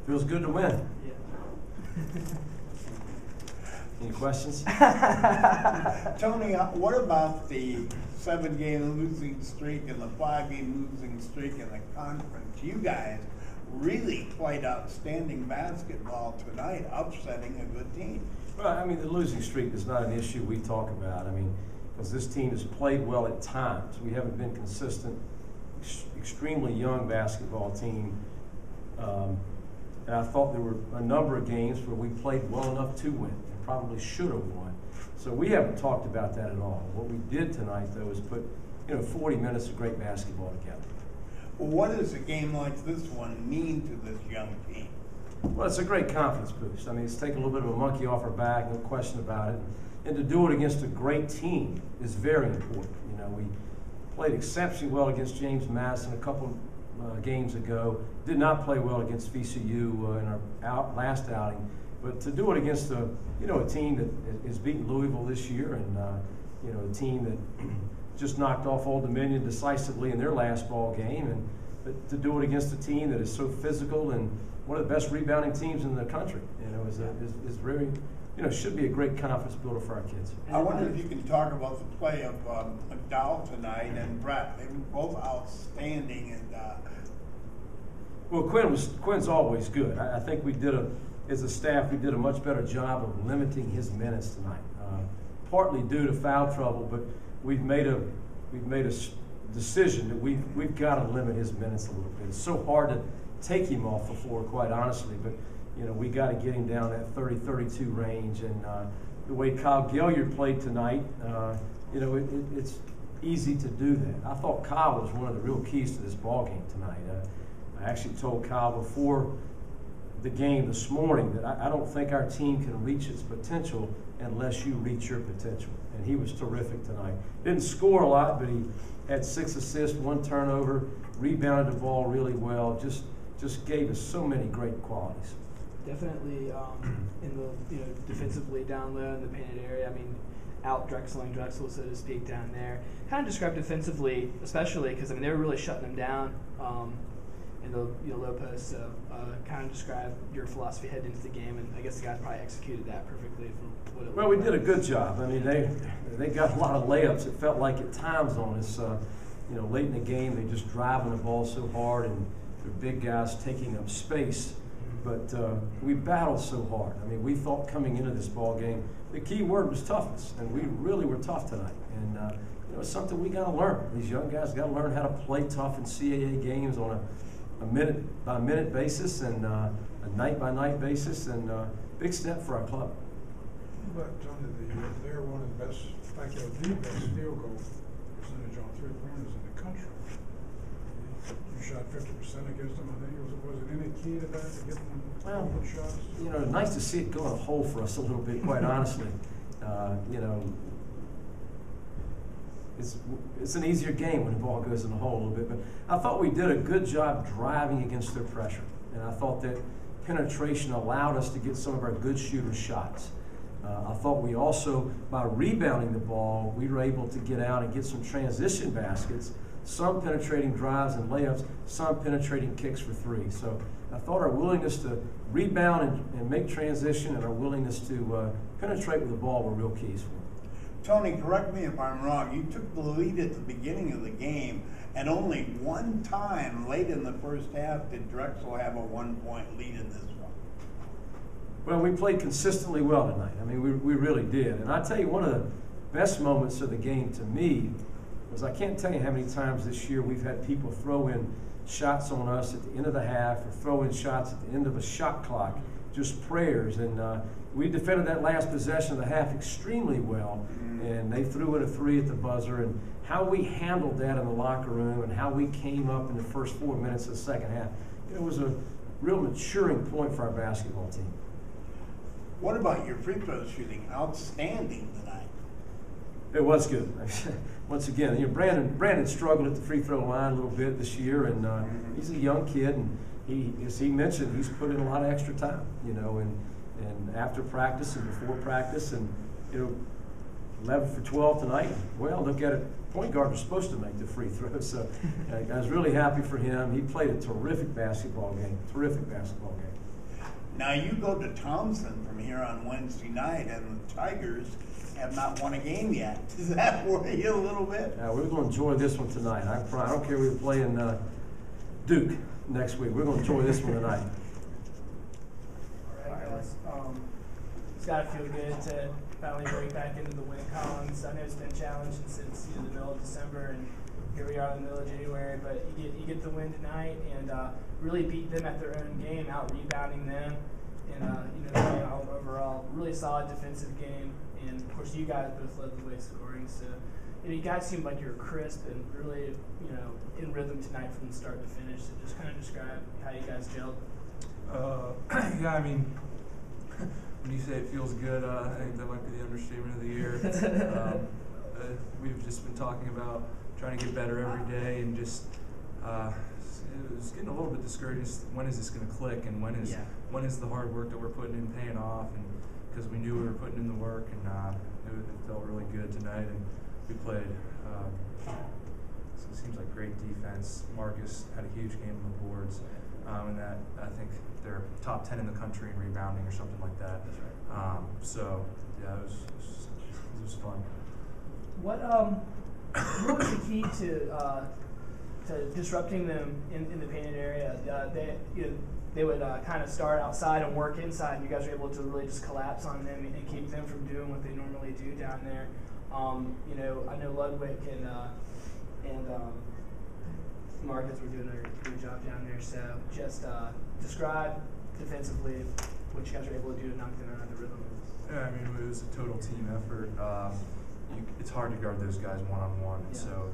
Feels good to win. Yeah. Any questions? Tony, what about the 7-game losing streak and the 5-game losing streak in the conference? You guys really played outstanding basketball tonight, upsetting a good team. Well, I mean, the losing streak is not an issue we talk about. I mean, because this team has played well at times. We haven't been consistent, extremely young basketball team. And I thought there were a number of games where we played well enough to win and probably should have won. So we haven't talked about that at all. What we did tonight, though, is put 40 minutes of great basketball together. Well, what does a game like this one mean to this young team? Well, it's a great confidence boost. I mean, it's taken a little bit of a monkey off our back, no question about it. And to do it against a great team is very important. We played exceptionally well against James Madison a couple games ago. Did not play well against VCU in our last outing. But to do it against a team that has beaten Louisville this year, and a team that just knocked off Old Dominion decisively in their last ball game, and to do it against a team that is so physical and one of the best rebounding teams in the country, is very, should be a great confidence builder for our kids. I wonder if you can talk about the play of McDowell tonight and Brett. They were both outstanding. And well, Quinn's always good. I think as a staff, we did a much better job of limiting his minutes tonight. Partly due to foul trouble, but we've made a decision that we've got to limit his minutes a little bit. It's so hard to take him off the floor, quite honestly, but we got to get him down that 30-32 range. And the way Kyle Gilliard played tonight, it's easy to do that. I thought Kyle was one of the real keys to this ball game tonight. I actually told Kyle before the game this morning that I don't think our team can reach its potential unless you reach your potential. And he was terrific tonight. Didn't score a lot, but he had 6 assists, 1 turnover, rebounded the ball really well, just gave us so many great qualities. Definitely in the defensively down low in the painted area. I mean, out Drexeling Drexel, so to speak, down there. Kind of describe defensively, especially because they were really shutting them down in the low post. So kind of describe your philosophy heading into the game, and I guess the guys probably executed that perfectly from what it looked Well, we like. did a good job. I mean, they got a lot of layups. It felt like at times on us. Late in the game, they just driving the ball so hard, and they're big guys taking up space. But we battled so hard. I mean, we thought coming into this ball game, the key word was toughness, and we really were tough tonight. And it's something we got to learn. These young guys got to learn how to play tough in CAA games on a minute-by-minute basis and a night-by-night basis, and big step for our club. But Tony, they're one of the best, in fact, they're the best field goal percentage on 3-pointers in the country. You shot 50% against them, I think. Was it any key to that, to get them good shots? Nice to see it go in a hole for us a little bit, quite honestly. It's an easier game when the ball goes in the hole a little bit, but I thought we did a good job driving against their pressure, and I thought that penetration allowed us to get some of our good shooter shots. I thought we also, by rebounding the ball, we were able to get out and get some transition baskets, some penetrating drives and layups, some penetrating kicks for 3. So I thought our willingness to rebound and make transition and our willingness to penetrate with the ball were real keys for us. Tony, correct me if I'm wrong. You took the lead at the beginning of the game, and only one time late in the first half did Drexel have a 1-point lead in this one. Well, we played consistently well tonight. I mean, we really did. And I tell you, one of the best moments of the game to me was, I can't tell you how many times this year we've had people throw in shots on us at the end of the half or throw in shots at the end of a shot clock, just prayers. And we defended that last possession of the half extremely well. And they threw in a 3 at the buzzer. And how we handled that in the locker room and how we came up in the first 4 minutes of the second half, it was a real maturing point for our basketball team. What about your free throw shooting? Outstanding tonight. It was good. Once again, Brandon struggled at the free throw line a little bit this year, and he's a young kid, and as he mentioned, he's put in a lot of extra time, and after practice and before practice, and 11 for 12 tonight. Well, look at it. Point guard was supposed to make the free throw, so I was really happy for him. He played a terrific basketball game. Now you go to Townsend from here on Wednesday night, and the Tigers have not won a game yet. Does that worry you a little bit? Yeah, we're going to enjoy this one tonight. I don't care if we're playing Duke next week. We're going to enjoy this one tonight. All right, guys. It's got to feel good to finally break back into the win columns. I know it's been challenging since the middle of December, and here we are in the middle of January. But you get the win tonight, and really beat them at their own game, out rebounding them, and overall really solid defensive game. And of course, you guys both led the way scoring. So you guys seemed like you were crisp and really in rhythm tonight from the start to finish. So just kind of describe how you guys gelled. Yeah, I mean, when you say it feels good, I think that might be the understatement of the year. We've just been talking about trying to get better every day, and just it was getting a little bit discouraged. When is this going to click, and when is the hard work that we're putting in paying off? And because we knew we were putting in the work, and it felt really good tonight, and we played. So it seems like great defense. Marcus had a huge game on the boards, and that I think they're top 10 in the country in rebounding or something like that. That's right. So yeah, it was fun. What was the key to disrupting them in the painted area? They would kind of start outside and work inside, and you guys were able to really just collapse on them and keep them from doing what they normally do down there. I know Ludwig and Marcus were doing a good job down there. So just describe defensively what you guys were able to do to knock them out of the rhythm. Yeah, I mean, it was a total team effort. It's hard to guard those guys one-on-one, and so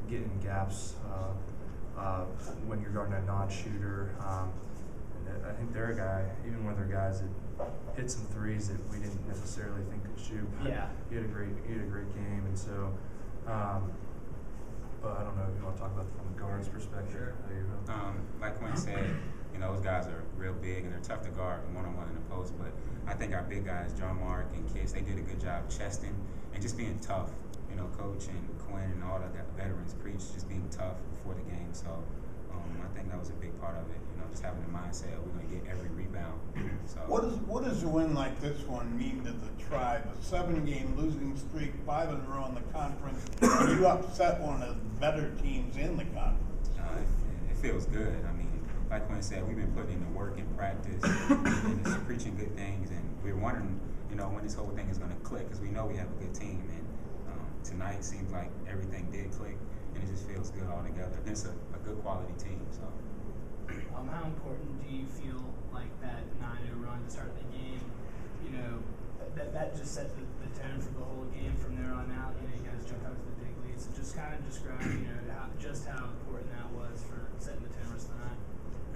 getting gaps when you're guarding a non-shooter. And I think they're a guy, even when they're guys that hit some threes that we didn't necessarily think could shoot. Yeah. He had a great game, and so. But I don't know if you want to talk about it from the guard's perspective. Sure. Like Quinn said, those guys are real big and they're tough to guard one-on-one in the post. But I think our big guys, John Mark and Kiss, they did a good job chesting and just being tough. Coach and Quinn and all the veterans preach just being tough before the game. So I think that was a big part of it. Just having the mindset we're going to get every rebound. So What does a win like this one mean to the Tribe? A 7-game losing streak, 5 in a row in the conference, and you upset one of the better teams in the conference. It feels good. I mean, like Quinn said, we've been putting in the work in practice and just preaching good things, and we're wondering, when this whole thing is going to click, because we know we have a good team, and tonight seems like everything did click, and it just feels good all together against a good quality team. So. How important do you feel like that 9-0 run to start the game? That just set the tone for the whole game from there on out. You guys jumped out to the big lead. So just kind of describe, how important that was for setting the tone for the night.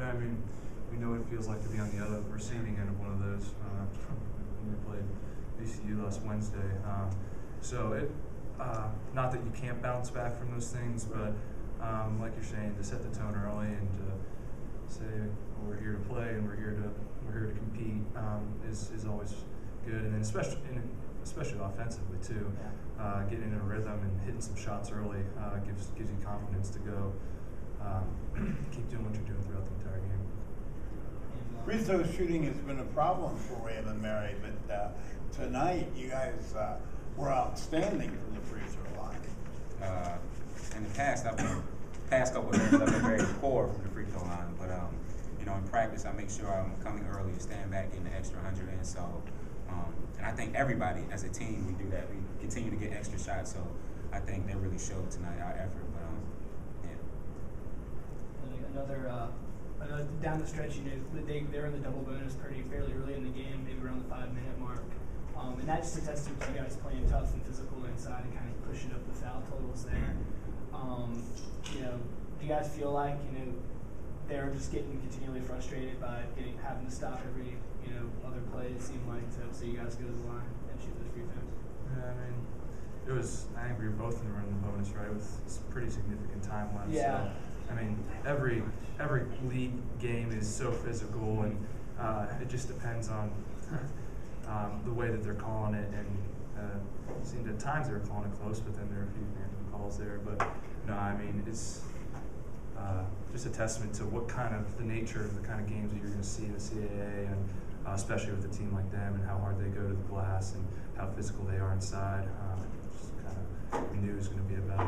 Yeah, I mean, we know what it feels like to be on the other receiving end of one of those. When we played VCU last Wednesday. Not that you can't bounce back from those things, but like you're saying, to set the tone early and to say we're here to play and we're here to compete is always good, and then especially offensively too. Yeah. Getting in a rhythm and hitting some shots early gives you confidence to go keep doing what you're doing throughout the entire game. Free throw shooting has been a problem for William and Mary, but tonight you guys were outstanding from the free throw line. In the past couple of games, I've been very poor from the free throw line, but in practice, I make sure I'm coming early and staying back in the extra 100 in. So, and I think everybody as a team, we do that. We continue to get extra shots. So, I think that really showed tonight our effort. But Another down the stretch, they're in the double bonus fairly early in the game, maybe around the 5-minute mark. And that's just a testament to you guys playing tough and physical inside and kind of pushing up the foul totals there. Do you guys feel like they're just getting continually frustrated by having to stop every other play? It seemed like so you guys go to the line and shoot those free throws. Yeah, I mean, I think we were both in the bonus, right, with some pretty significant time left. Yeah. So, I mean, every league game is so physical, and it just depends on the way that they're calling it. And it seemed at times they were calling it close, but then there were a few random calls there. But no, I mean, just a testament to what kind of the nature of the kind of games that you're going to see in the CAA, and especially with a team like them and how hard they go to the glass and how physical they are inside. Just kind of we knew it was going to be about